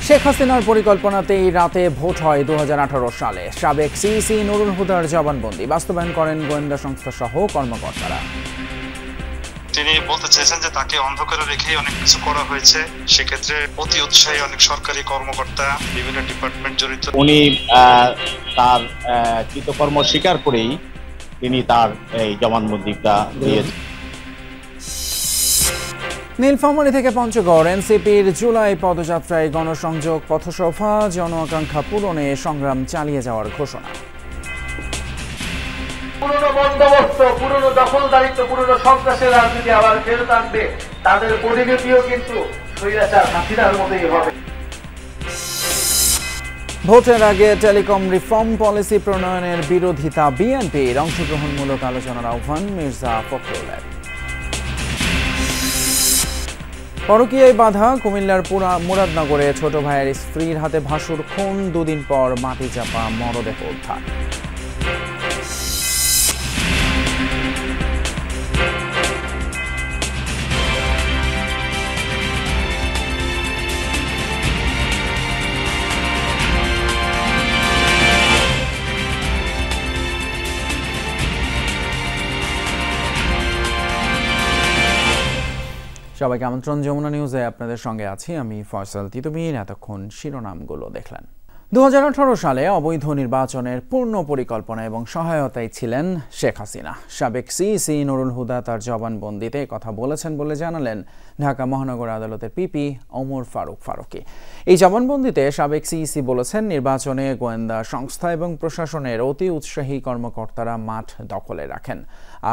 শেখ হাসিনার পরিকল্পনাতেই রাতে ভোট হয় 2018 সালে। সাবেক সিইসি নুরুল হুদার জবানবন্দি বাস্তবায়ন করেন গোয়েন্দা সংস্থা সহ কর্মকর্তারা। তিনি বলতে চেয়েছেন যে তাকে অন্ধকারে রেখেই অনেক কিছু করা হয়েছে। সেক্ষেত্রে অতি উৎসাহী অনেক সরকারি কর্মকর্তা, বিভিন্ন ডিপার্টমেন্ট জড়িত। উনি তার কৃতকর্ম স্বীকার করেই তিনি তার এই জবানবন্দিটা দিয়েছেন। নীলফামারী থেকে পঞ্চগড় এনসিপির জুলাই পদযাত্রায় গণসংযোগ, পথসভা, জন আকাঙ্ক্ষা পূরণে সংগ্রাম চালিয়ে যাওয়ার ঘোষণা। পুরনো বন্দোবস্ত, পুরনো দখলদারিত্ব, পুরনো সন্ত্রাসের রাজনীতি আবার ফেরত আনবে। তাদের পরিণতিও কিন্তু স্বৈরাচার হাসিনার মতোই হবে। ভোটের আগে টেলিকম রিফর্ম পলিসি প্রণয়নের বিরোধিতা বিএনপির, অংশগ্রহণমূলক আলোচনার আহ্বান মির্জা ফখরুলের। পরকীয়ায় বাধা, কুমিল্লার মুরাদনগরে ছোট ভাইয়ের স্ত্রীর হাতে ভাসুর খুন, 2 দিন পর মাটি চাপা মরদেহ উদ্ধার। সবাইকে আমন্ত্রণ, যমুনা নিউজে আপনাদের সঙ্গে আছি আমি ফয়সাল তিতুমির। এতক্ষণ শিরোনামগুলো দেখলেন। 2018 সালে অবৈধ নির্বাচনের পূর্ণ পরিকল্পনা এবং সহায়তায় ছিলেন শেখ হাসিনা। সাবেক সিইসি নুরুল হুদা তার জবানবন্দিতে কথা বলেছেন বলে জানালেন ঢাকা মহানগর আদালতের পিপি ওমর ফারুকী। এই জবানবন্দিতে সাবেক সিইসি বলেছেন, নির্বাচনে গোয়েন্দা সংস্থা এবং প্রশাসনের অতি উৎসাহী কর্মকর্তারা মাঠ দখলে রাখেন,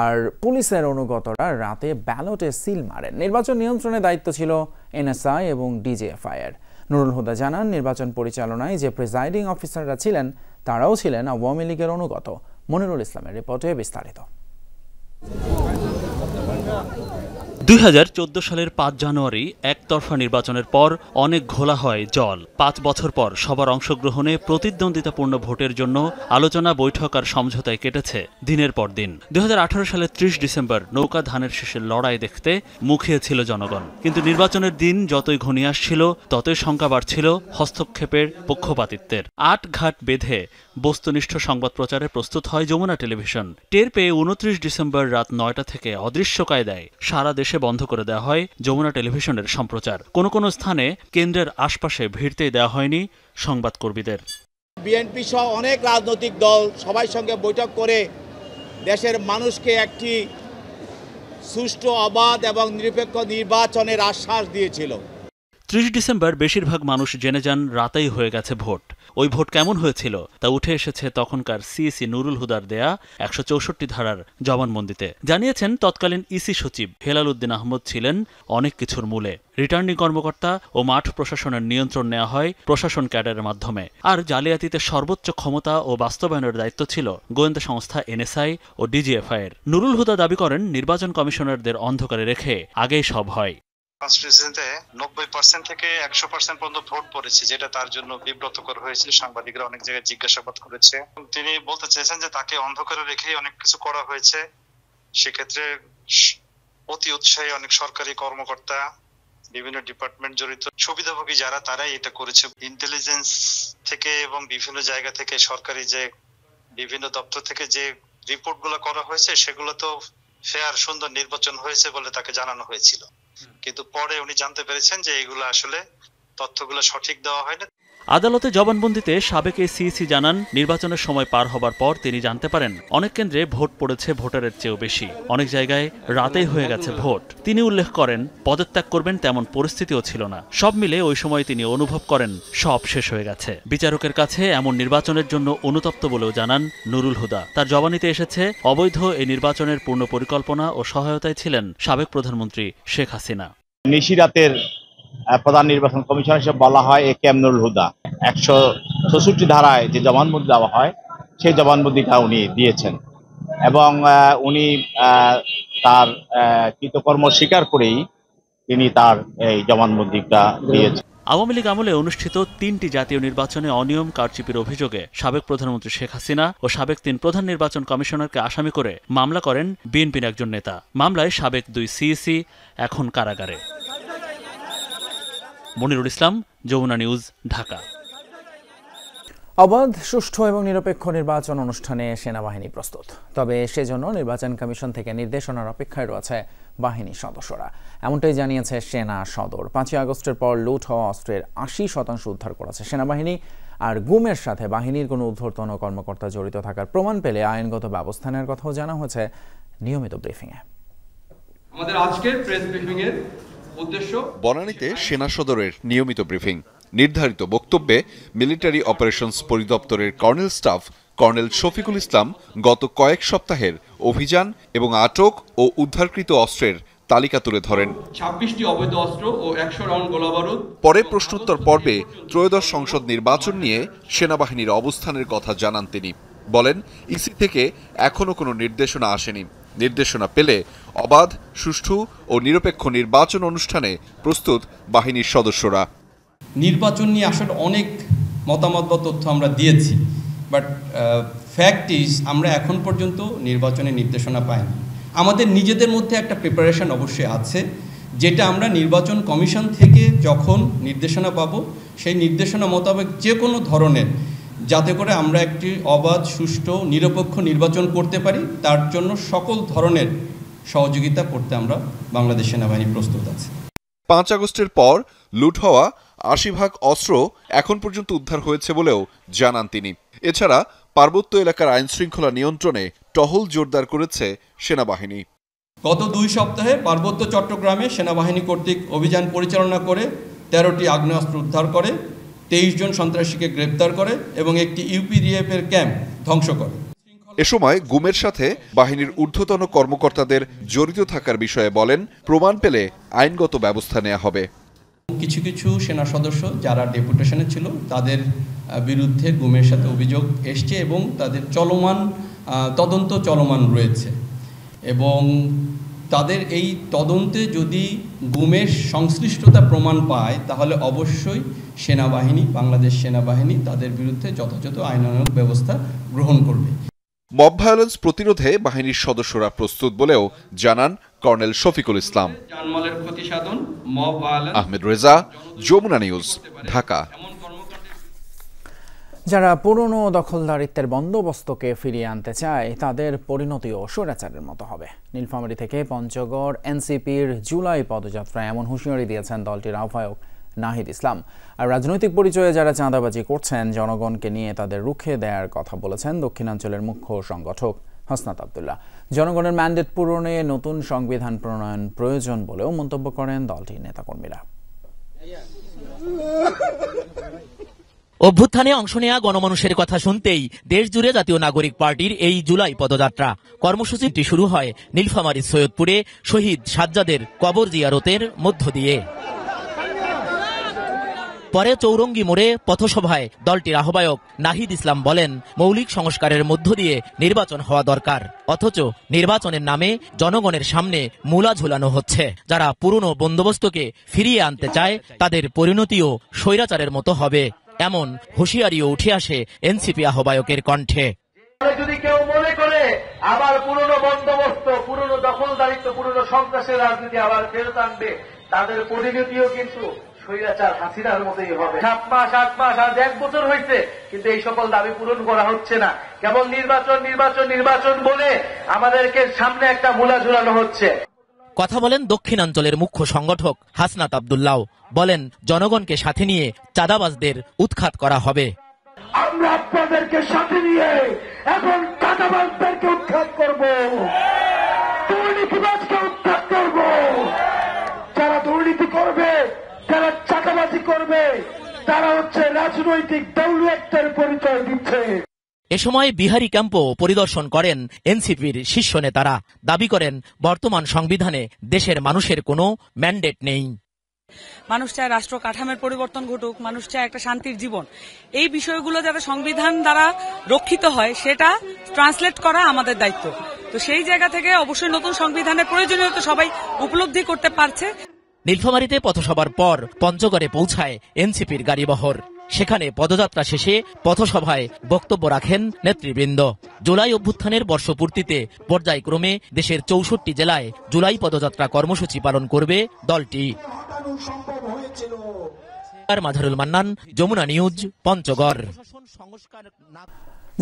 আর পুলিশের অনুগতরা রাতে ব্যালটে সিল মারেন। নির্বাচন নিয়ন্ত্রণের দায়িত্ব ছিল এনএসআই এবং ডিজিএফআই-এর। নুরুল হুদা জানান, নির্বাচন পরিচালনায় যে প্রিজাইডিং অফিসাররা ছিলেন তারাও ছিলেন আওয়ামী লীগের অনুগত। মনিরুল ইসলামের রিপোর্টে বিস্তারিত। 2014 সালের 5 জানুয়ারি একতরফা নির্বাচনের পর অনেক ঘোলা হয় জল। 5 বছর পর সবার অংশগ্রহণে প্রতিদ্বন্দ্বিতাপূর্ণ ভোটের জন্য আলোচনা, বৈঠক আর সমঝোতায় কেটেছে দিনের পর দিন। 2018 সালের 30 ডিসেম্বর নৌকা ধানের শেষের লড়াই দেখতে মুখিয়েছিল জনগণ। কিন্তু নির্বাচনের দিন যতই ঘনিয়ে আসছিল ততই শঙ্কা বাড়ছিল হস্তক্ষেপের, পক্ষপাতিত্বের। 8 ঘাট বেঁধে বস্তুনিষ্ঠ সংবাদ প্রচারে প্রস্তুত হয় যমুনা টেলিভিশন। টের পেয়ে 29 ডিসেম্বর রাত 9টা থেকে অদৃশ্য কায়দায় সারা দেশে বন্ধ করে দেওয়া হয় যমুনা টেলিভিশনের সম্প্রচার। কোনো স্থানে কেন্দ্রের আশপাশে ভিড়তেই দেওয়া হয়নি সংবাদকর্মীদের। বিএনপি সহ অনেক রাজনৈতিক দল সবার সঙ্গে বৈঠক করে দেশের মানুষকে একটি সুষ্ঠু, অবাধ এবং নিরপেক্ষ নির্বাচনের আশ্বাস দিয়েছিল। 30 ডিসেম্বর বেশিরভাগ মানুষ জেনে যান রাতেই হয়ে গেছে ভোট। ওই ভোট কেমন হয়েছিল তা উঠে এসেছে তখনকার সিইসি নুরুল হুদার দেয়া 164 ধারার জবানবন্দিতে। জানিয়েছেন, তৎকালীন ইসি সচিব হেলাল উদ্দিন আহমদ ছিলেন অনেক কিছুর মূলে। রিটার্নিং কর্মকর্তা ও মাঠ প্রশাসনের নিয়ন্ত্রণ নেওয়া হয় প্রশাসন ক্যাডারের মাধ্যমে, আর জালিয়াতিতে সর্বোচ্চ ক্ষমতা ও বাস্তবায়নের দায়িত্ব ছিল গোয়েন্দা সংস্থা এনএসআই ও ডিজিএফআই-এর। নুরুল হুদা দাবি করেন, নির্বাচন কমিশনারদের অন্ধকারে রেখে আগেই সব হয়। কনস্টিটিউশনতে 90% থেকে 100% পর্যন্ত ভোট পড়েছে, যেটা তার জন্য বিব্রতকর হয়েছে। সাংবাদিকরা অনেক জায়গায় জিজ্ঞাসাবাদ করেছে। তিনি বলতে চেয়েছেন যে তাকে অন্ধকারে রেখেই অনেক কিছু করা হয়েছে। সেক্ষেত্রে অতি উৎসাহী অনেক সরকারি কর্মকর্তা, বিভিন্ন ডিপার্টমেন্ট জড়িত, সুবিধাভোগী যারা, তারাই এটা করেছে। ইন্টেলিজেন্স থেকে এবং বিভিন্ন জায়গা থেকে, সরকারি যে বিভিন্ন দপ্তর থেকে যে রিপোর্টগুলো করা হয়েছে, সেগুলো তো ফেয়ার, সুন্দর নির্বাচন হয়েছে বলে তাকে জানানো হয়েছিল। কিন্তু পরে উনি জানতে পেরেছেন যে এইগুলো আসলে তথ্যগুলো সঠিক দেওয়া হয়নি। আদালতে জবানবন্দিতে সাবেক এই সিইসি জানান, নির্বাচনের সময় পার হবার পর তিনি জানতে পারেন অনেক কেন্দ্রে ভোট পড়েছে ভোটারের চেয়েও বেশি। অনেক জায়গায় রাতেই হয়ে গেছে ভোট। তিনি উল্লেখ করেন, পদত্যাগ করবেন তেমন পরিস্থিতিও ছিল না। সব মিলে ওই সময় তিনি অনুভব করেন সব শেষ হয়ে গেছে। বিচারকের কাছে এমন নির্বাচনের জন্য অনুতপ্ত বলেও জানান নুরুল হুদা। তার জবানিতে এসেছে, অবৈধ এই নির্বাচনের পূর্ণ পরিকল্পনা ও সহায়তায় ছিলেন সাবেক প্রধানমন্ত্রী শেখ হাসিনা। নিশিরাতের প্রধান নির্বাচন কমিশন হিসেবে বলা হয় এ কে এম নুরুল হুদা। 164 ধারায় যে জবানবন্দি দেওয়া হয়, সেই জবানবন্দিটা উনি দিয়েছেন এবং উনি তার কৃতকর্ম স্বীকার করেই তিনি তার এই জবানবন্দিটা দিয়েছেন। আওয়ামী লীগ আমলে অনুষ্ঠিত 3টি জাতীয় নির্বাচনে অনিয়ম, কারচুপির অভিযোগে সাবেক প্রধানমন্ত্রী শেখ হাসিনা ও সাবেক 3 প্রধান নির্বাচন কমিশনারকে আসামি করে মামলা করেন বিএনপির একজন নেতা। মামলায় সাবেক 2 সিইসি এখন কারাগারে। মনিরুল ইসলাম, যমুনা নিউজ, ঢাকা। অবাধ, সুষ্ঠু এবং নিরপেক্ষ নির্বাচন অনুষ্ঠানে সেনাবাহিনী প্রস্তুত। তবে সেজন্য নির্বাচন কমিশন থেকে নির্দেশনার অপেক্ষায় রয়েছে বাহিনী সদস্যরা। এমনটাই জানিয়েছে সেনা সদর। 5ই আগস্টের পর লুট হওয়া অস্ত্রের 80% উদ্ধার করেছে সেনাবাহিনী। আর গুমের সাথে বাহিনীর কোনো ঊর্ধ্বতন কর্মকর্তা জড়িত থাকার প্রমাণ পেলে আইনগত ব্যবস্থা নেওয়ার কথাও জানা হয়েছে নিয়মিত ব্রিফিংয়ে। আমাদের আজকের প্রেস ব্রিফিংয়ের উদ্দেশ্য বনানীতে সেনা সদরের নিয়মিত ব্রিফিং। নির্ধারিত বক্তব্যে মিলিটারি অপারেশনস পরিদপ্তরের colonel staff colonel Shafiqul Islam গত কয়েক সপ্তাহের অভিযান এবং আটক ও উদ্ধারকৃত অস্ত্রের তালিকা তুলে ধরেন। 26টি অবৈধ অস্ত্র ও 100 রাউন্ড গোলাবারুদ। পরে প্রশ্নোত্তর পর্বে ত্রয়োদশ সংসদ নির্বাচন নিয়ে সেনাবাহিনীর অবস্থানের কথা জানান তিনি। বলেন, ইসি থেকে এখনো কোনো নির্দেশনা আসেনি। নির্দেশনা পেলে অবাধ, সুষ্ঠু ও নিরপেক্ষ নির্বাচন অনুষ্ঠানে প্রস্তুত বাহিনীর সদস্যরা। নির্বাচন নিয়ে আসলে অনেক মতামত বা তথ্য আমরা দিয়েছি, বাট ফ্যাক্ট ইজ আমরা এখন পর্যন্ত নির্বাচনের নির্দেশনা পাইনি। আমাদের নিজেদের মধ্যে একটা প্রিপারেশন অবশ্যই আছে, যেটা আমরা নির্বাচন কমিশন থেকে যখন নির্দেশনা পাবো সেই নির্দেশনা মোতাবেক যে কোনো ধরনের, যাতে করে আমরা একটি অবাধ, সুষ্ঠু, নিরপেক্ষ নির্বাচন করতে পারি, তার জন্য সকল ধরনের সহযোগিতা করতে আমরা বাংলাদেশ সেনাবাহিনী প্রস্তুত আছে। 5 আগস্টের পর লুট হওয়া 80% অস্ত্র এখন পর্যন্ত উদ্ধার হয়েছে বলেও জানান তিনি। এছাড়া পার্বত্য এলাকার আইন শৃঙ্খলা নিয়ন্ত্রণে টহল জোরদার করেছে সেনাবাহিনী। গত 2 সপ্তাহে পার্বত্য চট্টগ্রামে সেনাবাহিনী কর্তৃক অভিযান পরিচালনা করে 13টি আগ্নেয়াস্ত্র উদ্ধার করে, 23 জন সন্ত্রাসীকে গ্রেপ্তার করে এবং একটি ইউপিডিএফ এর ক্যাম্প ধ্বংস করে। এ সময় গুমের সাথে বাহিনীর ঊর্ধ্বতন কর্মকর্তাদের জড়িত থাকার বিষয়ে বলেন, প্রমাণ পেলে আইনগত ব্যবস্থা নেওয়া হবে। কিছু কিছু সেনা সদস্য যারা ডেপুটেশনে ছিল তাদের বিরুদ্ধে গুমের সাথে অভিযোগ এসছে এবং তাদের তদন্ত চলমান রয়েছে, এবং তাদের এই তদন্তে যদি গুমের সংশ্লিষ্টতা প্রমাণ পায় তাহলে অবশ্যই সেনাবাহিনী, বাংলাদেশ সেনাবাহিনী তাদের বিরুদ্ধে যথাযথ আইনানুগ ব্যবস্থা গ্রহণ করবে। মব ভায়োলেন্স প্রতিরোধে বাহিনীর সদস্যরা প্রস্তুত বলেও জানান কর্নেল শফিকুল ইসলাম। জানমালের ক্ষতি সাধন, mob violence. Ahmed Reza, Jamuna news, Dhaka. যারা পুরনো দখলদারিত্বের বন্দোবস্তকে ফিরিয়ে আনতে চায় তাদের পরিণতিও স্বৈরাচারের মতো হবে। নীলফামারী থেকে পঞ্চগড় এনসিপির জুলাই পদযাত্রায় এমন হুঁশিয়ারি দিয়েছেন দলটির আহ্বায়ক নাহিদ ইসলাম। আর রাজনৈতিক পরিচয়ে যারা চাঁদাবাজি করছেন জনগণকে নিয়ে তাদের রুখে দেওয়ার কথা বলেছেন দক্ষিণাঞ্চলের মুখ্য সংগঠক হাসনাত আব্দুল্লাহ। জনগণের ম্যান্ডেট পূরণে নতুন সংবিধান প্রণয়ন প্রয়োজন বলেও মন্তব্য করেন দলটির নেতাকর্মীরা। অভ্যুত্থানে অংশ নেওয়া গণমানুষের কথা শুনতেই দেশ জুড়ে জাতীয় নাগরিক পার্টির এই জুলাই পদযাত্রা। কর্মসূচিটি শুরু হয় নীলফামারীর সৈয়দপুরে শহীদ সাজ্জাদের কবর জিয়ারতের মধ্য দিয়ে। পরে চৌরঙ্গি মোড়ে পথসভায় দলটির আহ্বায়ক নাহিদ ইসলাম বলেন, মৌলিক সংস্কারের মধ্য দিয়ে নির্বাচন হওয়া দরকার, অথচ নির্বাচনের নামে জনগণের সামনে মূলা ঝুলানো হচ্ছে। যারা পুরনো বন্দোবস্তকে ফিরিয়ে আনতে চায় তাদের পরিণতিও স্বৈরাচারের মতো হবে, এমন হুঁশিয়ারিও উঠে আসে এনসিপি আহ্বায়কের কণ্ঠে। যদি কেউ মনে করে আবার পুরনো বন্দোবস্ত, পুরনো দখলদারিত্ব, পুরনো সন্ত্রাসের রাজনীতি আবার ফেরত আনবে, তাদের পরিণতিও কিন্তু স্বৈরাচার হাসিনার মতোই হবে। 7 মাস 8 মাস আজ 1 বছর হয়েছে, কিন্তু এই সকল দাবি পূরণ করা হচ্ছে না। কেবল নির্বাচন নির্বাচন নির্বাচন বলে আমাদেরকে সামনে একটা মূলা ঝুলানো হচ্ছে। কথা বলেন দক্ষিণাঞ্চলের মুখ্য সংগঠক হাসনাত আব্দুল্লাহ। বলেন, জনগণকে সাথে নিয়ে চাঁদাবাজদের উৎখাত করা হবে। আমরা আপনাদেরকে সাথে নিয়ে এখন চাঁদাবাজদেরকে উৎখাত করব, দুর্নীতিবাজকে উৎখাত করব। যারা দুর্নীতি করবে, যারা চাঁদাবাজি করবে, তারা হচ্ছে রাজনৈতিক দৌলতের পরিচয় দিচ্ছে। এ সময় বিহারি ক্যাম্পও পরিদর্শন করেন এনসিপির শীর্ষ নেতারা। দাবি করেন, বর্তমান সংবিধানে দেশের মানুষের কোনো ম্যান্ডেট নেই। মানুষ চায় রাষ্ট্র কাঠামোর পরিবর্তন ঘটুক, মানুষ চায় একটা শান্তির জীবন। এই বিষয়গুলো যাতে সংবিধান দ্বারা রক্ষিত হয় সেটা ট্রান্সলেট করা আমাদের দায়িত্ব। তো সেই জায়গা থেকে অবশ্যই নতুন সংবিধানের প্রয়োজনীয়তা সবাই উপলব্ধি করতে পারছে। নীলফামারীতে পথসভার পর পঞ্চগড়ে পৌঁছায় এনসিপির গাড়িবহর। সেখানে পদযাত্রা শেষে পথসভায় বক্তব্য রাখেন নেতৃবৃন্দ। জুলাই অভ্যুত্থানের বর্ষপূর্তিতে পর্যায়ক্রমে দেশের 64 জেলায় জুলাই পদযাত্রা কর্মসূচি পালন করবে দলটি। বাঁচানো সম্ভব হয়েছিল। মাঝারুল মান্নান, যমুনা নিউজ, পঞ্চগড়।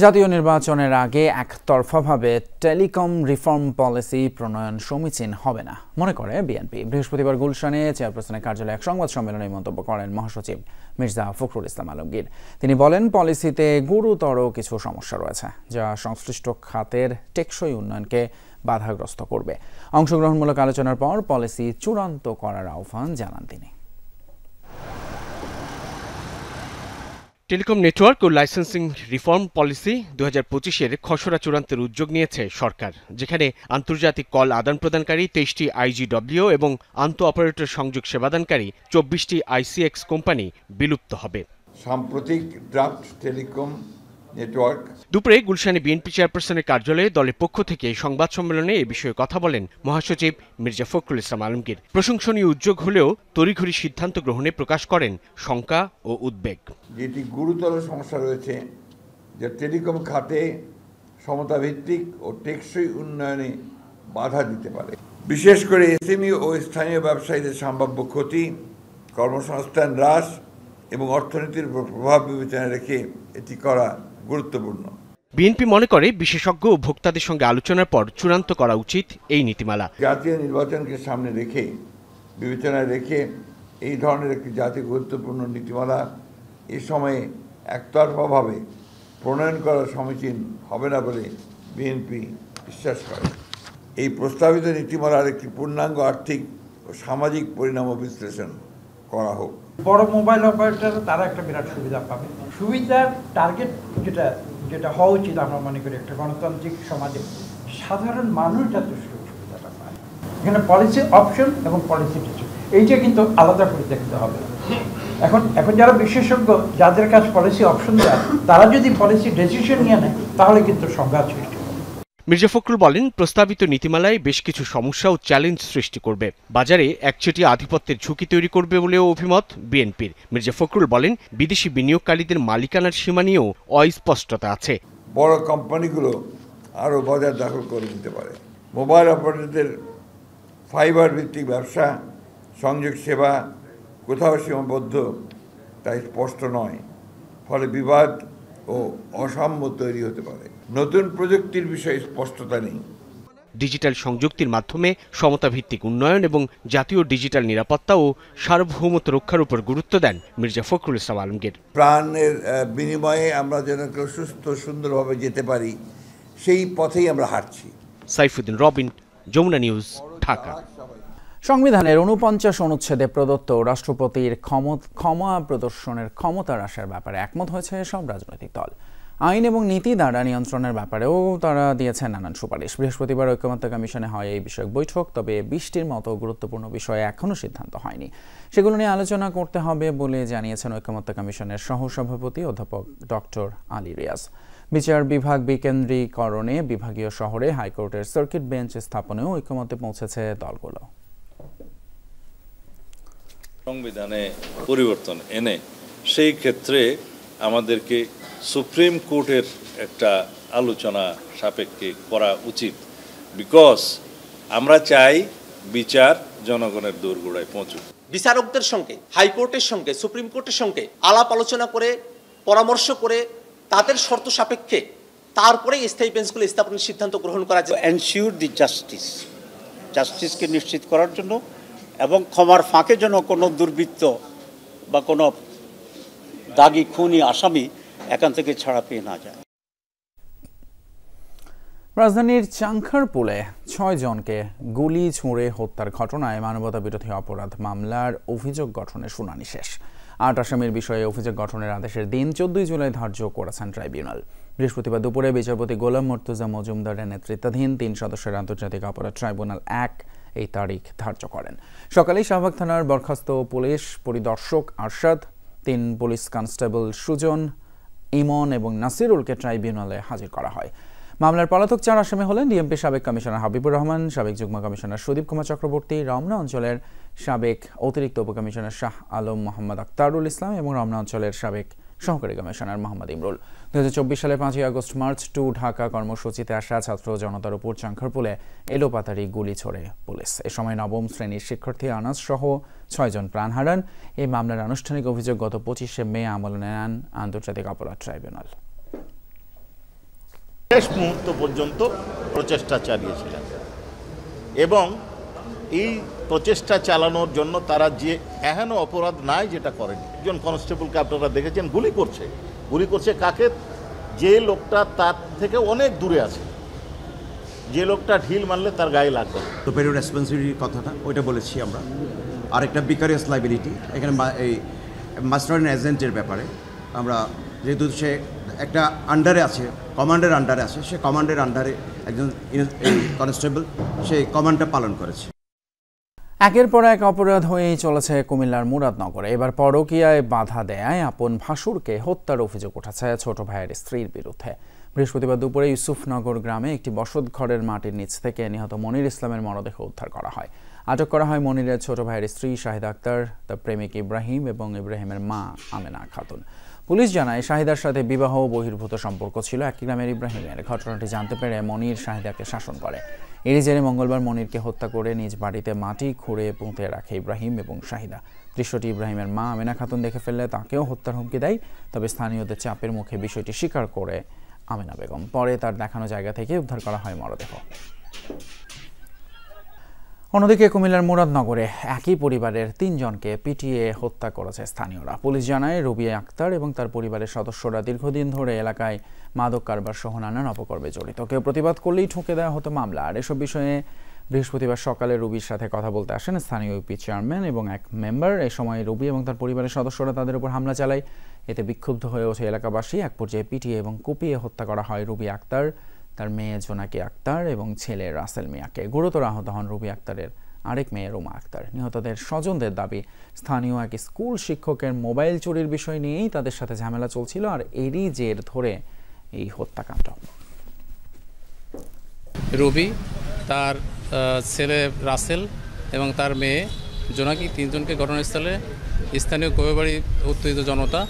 জাতীয় নির্বাচনের আগে একতরফাভাবে টেলিকম রিফর্ম পলিসি প্রণয়ন সমীচীন হবে না মনে করে বিএনপি। বৃহস্পতিবার গুলশানে চেয়ারপারসনের কার্যালয়ে এক সংবাদ সম্মেলনে মন্তব্য করেন মহাসচিব মির্জা ফখরুল ইসলাম আলমগীর। তিনি বলেন, পলিসিতে গুরুতর কিছু সমস্যা রয়েছে যা সংশ্লিষ্ট খাতের টেকসই উন্নয়নকে বাধাগ্রস্ত করবে। অংশগ্রহণমূলক আলোচনার পর পলিসি চূড়ান্ত করার আহ্বান জানান তিনি। টেলিকম নেটওয়ার্ক ও লাইসেন্সিং রিফর্ম পলিসি 2025-এর খসড়া চূড়ান্তের উদ্যোগ নিয়েছে সরকার, যেখানে আন্তর্জাতিক কল আদান প্রদানকারী 23টি IGWO এবং আন্তঃ অপারেটর সংযোগ সেবাদানকারী 24টি ICX কোম্পানি বিলুপ্ত হবে। সাম্প্রতিক ড্রাফট টেলিকম নেটওয়ার্ক। দুপুরে গুলশানে বিএনপি চেয়ারপারসনের কার্যালয়ে দলের পক্ষ থেকে সংবাদ সম্মেলনে এ বিষয়ে কথা বলেন মহাসচিব মির্জা ফখরুল ইসলাম আলমগীর। প্রশংসনীয় উদ্যোগ হলেও তড়িঘড়ি সিদ্ধান্ত গ্রহণে প্রকাশ করেন শঙ্কা ও উদ্বেগ। যেটি গুরুতর সমস্যা রয়েছে যে টেলিকম খাতে সমতাভিত্তিক ও টেকসই উন্নয়নে বাধা দিতে পারে, বিশেষ করে এসএমই ও স্থানীয় ব্যবসায়ীদের সম্ভাব্য ক্ষতি, কর্মসংস্থান হ্রাস এবং অর্থনীতির উপর প্রভাব বিবেচনায় রেখে এটি করা গুরুত্বপূর্ণ। বিএনপি মনে করে বিশেষজ্ঞ ও ভোক্তাদের সঙ্গে আলোচনার পর চূড়ান্ত করা উচিত এই নীতিমালা। জাতীয় নির্বাচনকে সামনে রেখে বিবেচনায় রেখে এই ধরনের একটি জাতীয় গুরুত্বপূর্ণ নীতিমালা এ সময়ে একতরফাভাবে প্রণয়ন করা সমীচীন হবে না বলে বিএনপি বিশ্বাস করে। এই প্রস্তাবিত নীতিমালার একটি পূর্ণাঙ্গ আর্থিক ও সামাজিক পরিণাম বিশ্লেষণ করা হোক। বড় মোবাইল অপারেটর তারা একটা বিরাট সুবিধা পাবে। সুবিধার টার্গেট যেটা হওয়া উচিত আমরা মনে করি একটা গণতান্ত্রিক সমাজে সাধারণ মানুষ যাতে সুবিধাটা পায়। এখানে পলিসি অপশন এবং পলিসি ডিসিশন এইটা কিন্তু আলাদা করে দেখতে হবে। এখন যারা বিশেষজ্ঞ যাদের কাছে পলিসি অপশন দেয় তারা যদি পলিসি ডিসিশন নিয়ে নেয় তাহলে কিন্তু সংঘাত সৃষ্টি হবে। মির্জা ফখরুল বলেন, প্রস্তাবিত নীতিমালায় বেশ কিছু সমস্যা ও চ্যালেঞ্জ সৃষ্টি করবে, বাজারে একচেটিয়া আধিপত্যের ঝুঁকি তৈরি করবে বলেও অভিমত বিএনপির। মির্জা ফখরুল বলেন, বিদেশি বিনিয়োগকারীদের মালিকানার সীমা নিয়েও অস্পষ্টতা আছে। বড় কোম্পানিগুলো আরও বাজার দখল করে নিতে পারে। মোবাইল অপারেটরদের ফাইবার ভিত্তিক ব্যবসা, সংযোগ সেবা কোথাও সীমাবদ্ধ তাই স্পষ্ট নয়, ফলে বিবাদ ও অসাম্য তৈরি হতে পারে। নতুন প্রযুক্তির বিষয়ে স্পষ্টতা নেই। ডিজিটাল সংযুক্তির মাধ্যমে সমতাভিত্তিক উন্নয়ন এবং জাতীয় ডিজিটাল নিরাপত্তা ও সার্বভৌমত্ব রক্ষার উপর গুরুত্ব দেন মির্জা ফখরুল ইসলাম আলমগীর। প্রাণের বিনিময়ে আমরা যেন কেউ সুস্থ সুন্দরভাবে যেতে পারি সেই পথেই আমরা হাঁটছি। সাইফুদ্দিন রবিন, যমুনা নিউজ, ঢাকা। সংবিধানের 49 অনুচ্ছেদে প্রদত্ত রাষ্ট্রপতির ক্ষমা প্রদর্শনের ক্ষমতা হ্রাসের ব্যাপারে একমত হয়েছে সব রাজনৈতিক দল। আইন এবং নীতি দ্বারা নিয়ন্ত্রণের ব্যাপারেও তারা দিয়েছে নানান সুপারিশ। বৃহস্পতিবার ঐকমত্য কমিশনে হয় এই বিষয়ক বৈঠক, তবে 20টির মতো গুরুত্বপূর্ণ বিষয়ে এখনও সিদ্ধান্ত হয়নি। সেগুলো নিয়ে আলোচনা করতে হবে বলে জানিয়েছেন ঐকমত্য কমিশনের সহসভাপতি অধ্যাপক ডক্টর আলী রিয়াজ। বিচার বিভাগ বিকেন্দ্রীকরণে বিভাগীয় শহরে হাইকোর্টের সার্কিট বেঞ্চ স্থাপনেও ঐকমত্যে পৌঁছেছে দলগুলো। সংবিধানে পরিবর্তন এনে সেই ক্ষেত্রে আমাদেরকে সুপ্রিম কোর্টের একটা আলোচনা সাপেক্ষে করা উচিত, বিকজ আমরা চাই বিচার জনগণের দোরগোড়ায় পৌঁছুক। বিচারকদের সঙ্গে, হাইকোর্টের সঙ্গে, সুপ্রিম কোর্টের সঙ্গে আলাপ আলোচনা করে, পরামর্শ করে তাদের শর্ত সাপেক্ষে তারপরে স্থায়ী বেঞ্চগুলো স্থাপনের সিদ্ধান্ত গ্রহণ করা যায়। এনশিওর দি জাস্টিসকে নিশ্চিত করার জন্য এবং ক্ষমার ফাঁকে যেন কোনো দুর্বৃত্ত বা কোনো দাগি খুনি আসামি এখান থেকে ছাড়া পেয়ে না যায়। রাজধানীর চাংখারপুলে 6 জনকে গুলি ছুঁড়ে হত্যার ঘটনায় মানবতা বিরোধী অপরাধ মামলার অভিযোগ গঠনের শুনানি শেষ। 8 আসামির বিষয়ে অভিযোগ গঠনের আদেশের দিন 14 জুলাই ধার্য করেছেন ট্রাইব্যুনাল। বৃহস্পতিবার দুপুরে বিচারপতি গোলাম মর্তুজা মজুমদারের নেতৃত্বাধীন 3 সদস্যের আন্তর্জাতিক অপরাধ ট্রাইব্যুনাল 1 এই তারিখ ধার্য করেন। সকালেই শাহবাগ থানার বরখাস্ত পুলিশ পরিদর্শক আরশাদ, 3 পুলিশ কনস্টেবল সুজন, ইমন এবং নাসিরুলকে ট্রাইব্যুনালে হাজির করা হয়। মামলার পলাতক 4 আসামি হলেন ডিএমপি সাবেক কমিশনার হাবিবুর রহমান, সাবেক যুগ্ম কমিশনার সুদীপ কুমার চক্রবর্তী, রমনা অঞ্চলের সাবেক অতিরিক্ত উপকমিশনার শাহ আলম মোহাম্মদ আক্তারুল ইসলাম এবং রমনা অঞ্চলের সাবেক সহকারী কমিশনার মোহাম্মদ ইমরুল। 2024 সালের 5 আগস্ট মার্চ টু ঢাকা কর্মসূচিতে আসা ছাত্র জনতার উপর চাঙ্খারপুলে এলোপাতাড়ি গুলি ছোড়ে পুলিশ। এ সময় নবম শ্রেণীর শিক্ষার্থী আনাস সহ 6 জন প্রাণ হারান। এই মামলার আনুষ্ঠানিক অভিযোগ গত 25 মে আমলে নেন আন্তর্জাতিক অপরাধ ট্রাইব্যুনাল। শেষ মুহূর্ত পর্যন্ত প্রচেষ্টা চালিয়েছিলেন এবং এই প্রচেষ্টা চালানোর জন্য তারা যে এহেন অপরাধ নাই যেটা করেনি। একজন কনস্টেবলকে আপনারা দেখেছেন গুলি করছে কাকে? যে লোকটা তার থেকে অনেক দূরে আছে, যে লোকটা ঢিল মারলে তার গায়ে লাগবে। সুপেরিয়র রেসপন্সিবিলিটির কথাটা ওইটা বলেছি আমরা। আর একটা বিকারিয়াস লাইবিলিটি, এখানে এই মাস্টার অ্যান্ড এজেন্টের ব্যাপারে আমরা যেহেতু সে একটা আন্ডারে আছে, কমান্ডের আন্ডারে আছে, সে কমান্ডের আন্ডারে একজন কনস্টেবল সেই কমান্ডটা পালন করেছে। একের পর এক অপরাধ হয়েই চলেছে কুমিল্লার মুরাদনগরে। এবার পরকীয়ায় বাধা দেয় আপন ভাসুরকে হত্যার অভিযোগ উঠেছে ছোট ভাইয়ের স্ত্রীর বিরুদ্ধে। বৃহস্পতিবার দুপুরে ইউসুফনগর গ্রামে একটি বসত ঘরের মাটির নিচ থেকে নিহত মনির ইসলামের মরদেহ উদ্ধার করা হয়। আটক করা হয় মনিরের ছোট ভাইয়ের স্ত্রী শাহিদা আক্তার, তার প্রেমিক ইব্রাহিম এবং ইব্রাহিমের মা আমেনা খাতুন। পুলিশ জানায় শাহিদার সাথে বিবাহ বহির্ভূত সম্পর্ক ছিল একই গ্রামের ইব্রাহিমের। ঘটনাটি জানতে পেরে মনির শাহিদাকে শাসন করে। এরই জেরে মঙ্গলবার মনিরকে হত্যা করে নিজ বাড়িতে মাটি খুঁড়ে পুঁতে রাখে ইব্রাহিম এবং শাহিদা। দৃশ্যটি ইব্রাহিমের মা আমেনা খাতুন দেখে ফেললে তাকেও হত্যার হুমকি দেয়। তবে স্থানীয়দের চাপের মুখে বিষয়টি স্বীকার করে আমেনা বেগম। পরে তার দেখানো জায়গা থেকে উদ্ধার করা হয় মরদেহ। অন্যদিকে কুমিল্লার মুরাদনগরে একই পরিবারের 3 জনকে পিটিয়ে হত্যা করেছে স্থানীয়রা। পুলিশ জানায় রবি আক্তার এবং তার পরিবারের সদস্যরা দীর্ঘদিন ধরে এলাকায় মাদক কারবার সহ নানান অপকর্মে জড়িত। কেউ প্রতিবাদ করলেই ঠুকে দেওয়া হতো মামলা। আর এসব বিষয়ে বৃহস্পতিবার সকালে রবির সাথে কথা বলতে আসেন স্থানীয় ইউপি চেয়ারম্যান এবং এক মেম্বার। এই সময় রবি এবং তার পরিবারের সদস্যরা তাদের উপর হামলা চালায়। এতে বিক্ষুব্ধ হয়ে ওঠে এলাকাবাসী। এক পর্যায়ে পিটিয়ে এবং কুপিয়ে হত্যা করা হয় রবি আক্তার, তার মেয়ে জোনাকি আক্তার এবং ছেলে রাসেল মিয়াকে। গুরুতর আহত হন রবি আক্তারের আরেক মেয়ে রোমা আক্তার। নিহতদের স্বজনদের দাবি, স্থানীয় এক স্কুল শিক্ষকের মোবাইল চুরির বিষয় নিয়েই তাদের সাথে ঝামেলা চলছিল, আর এরই জের ধরে এই হত্যাকাণ্ড। রবি, তার ছেলে রাসেল এবং তার মেয়ে জোনাকি 3 জনকে ঘটনাস্থলে স্থানীয় কবিবাড়ি উত্তেজিত জনতা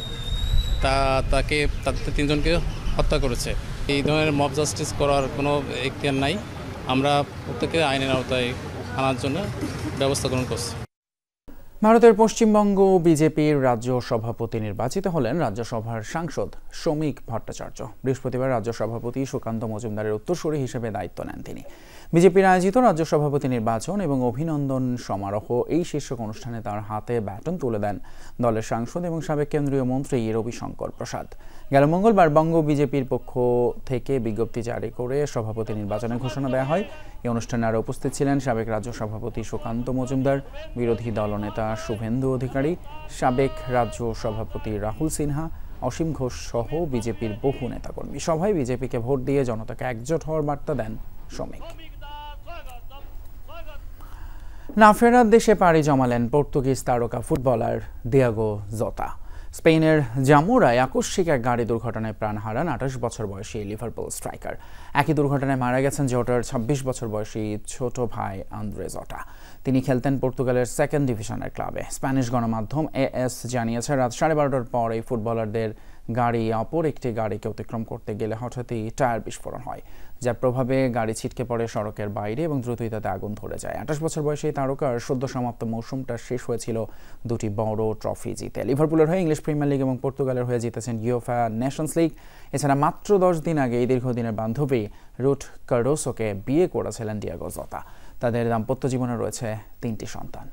তাদের 3 জনকে হত্যা করেছে। এই ধরনের মব জাস্টিস করার কোনো এখতিয়ার নাই। আমরা প্রত্যেকে আইনের আওতায় আনার জন্য ব্যবস্থা গ্রহণ করছি। ভারতের পশ্চিমবঙ্গ বিজেপির রাজ্য সভাপতি নির্বাচিত হলেন রাজ্যসভার সাংসদ শ্রমিক ভট্টাচার্য। বৃহস্পতিবার রাজ্য সভাপতি সুকান্ত মজুমদারের উত্তরসূরি হিসেবে দায়িত্ব নেন তিনি। বিজেপির আয়োজিত রাজ্য সভাপতি নির্বাচন এবং অভিনন্দন সমারোহ এই শীর্ষক অনুষ্ঠানে তার হাতে ব্যাটন তুলে দেন দলের সাংসদ এবং সাবেক কেন্দ্রীয় মন্ত্রী রবিশঙ্কর প্রসাদ। গেল মঙ্গলবার বঙ্গ বিজেপির পক্ষ থেকে বিজ্ঞপ্তি জারি করে সভাপতি নির্বাচনের ঘোষণা দেওয়া হয়। এই অনুষ্ঠানে আরও উপস্থিত ছিলেন সাবেক রাজ্য সভাপতি সুকান্ত মজুমদার, বিরোধী দলনেতা শুভেন্দু অধিকারী, সাবেক রাজ্য সভাপতি রাহুল সিনহা, অসীম ঘোষ সহ বিজেপির বহু নেতাকর্মী। সভায় বিজেপিকে ভোট দিয়ে জনতাকে একজোট হওয়ার বার্তা দেন শ্রমিক। না ফেরার দেশে পাড়ি জমালেন পর্তুগিজ তারকা ফুটবলার দিয়াগো জোতা। স্পেনের জামোরায় আকস্মিক এক গাড়ি দুর্ঘটনায় প্রাণ হারান 28 বছর বয়সী লিভারপুল স্ট্রাইকার। একই দুর্ঘটনায় মারা গেছেন জোটার 26 বছর বয়সী ছোট ভাই আন্দ্রে জোটা। তিনি খেলতেন পর্তুগালের 2nd ডিভিশনের ক্লাবে। স্প্যানিশ গণমাধ্যম AS জানিয়েছে রাত 12:30টার পর এই ফুটবলারদের গাড়ি অপর একটি গাড়িকে অতিক্রম করতে গেলে হঠাৎই টায়ার বিস্ফোরণ হয়, যার প্রভাবে গাড়ি ছিটকে পড়ে সড়কের বাইরে এবং দ্রুতই তাতে আগুন ধরে যায়। 28 বছর বয়সী তারকার সদ্য সমাপ্ত মৌসুমটা শেষ হয়েছিল 2টি বড় ট্রফি জিতে। লিভারপুলের হয়ে ইংলিশ প্রিমিয়ার লিগ এবং পর্তুগালের হয়ে জিতেছেন ইউএফএ নেশনস লিগ। এছাড়া মাত্র 10 দিন আগে এই দীর্ঘদিনের বান্ধবী রুথ কার্ডোসোকে বিয়ে করেছিলেন ডিয়াগো জোতা। তাদের দাম্পত্য জীবনে রয়েছে 3টি সন্তান।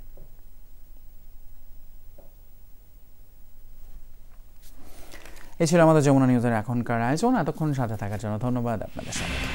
এই ছিল আমাদের যমুনা নিউজের এখনকার আয়োজন। এতক্ষণ সাথে থাকার জন্য ধন্যবাদ আপনাদের সবাইকে।